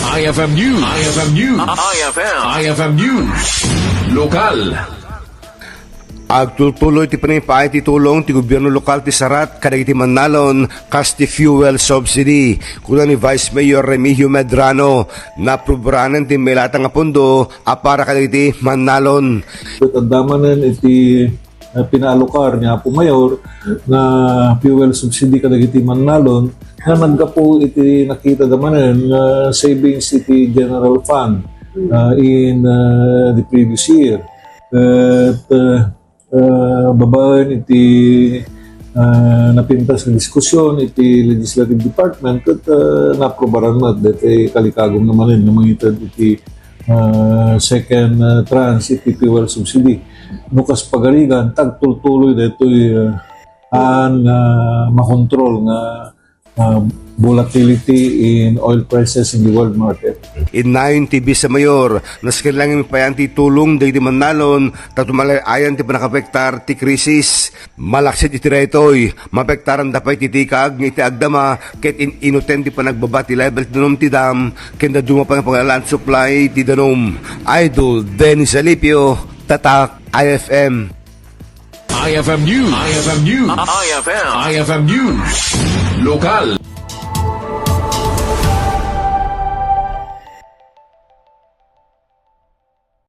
IFM News. IFM News. IFM News. Lokal. Agtutuloy ti panipay ti tulong ti gobyerno lokal ti Sarrat, Kadagiti Mannalon, kas ti fuel subsidy. Kuna ni Vice Mayor Remigio Medrano na probranan ti melata nga pondo para Kadagiti Mannalon. Tandamanan iti pinalokar niya po mayor na fuel subsidy Kadagiti Mannalon na naggapo iti nakita damanan na savings iti general fund in the previous year. At babaan iti napintas ng diskusyon iti legislative department at naprobaran mo at Ikalikagum naman rin namangitad iti second tranche iti fuel subsidy. Nukas pagarigan, tagtultuloy dito makontrol nga volatility in oil prices in the world market. Inayon ti Bisa Mayor, nas kailangan payan ti tulong day di Mannalon, tatumalayan ti panakapektar ti krisis. Malaksit iti retoy, mapektaran dapay ti tikag, nga iti agdama, ket inuten ti panagbaba ti level ti danom ti dam, kenda duma pang pangalan supply ti danom. Idol Dennis Alipio, Tatak, IFM. IFM News. IFM News. IFM News. Lokal.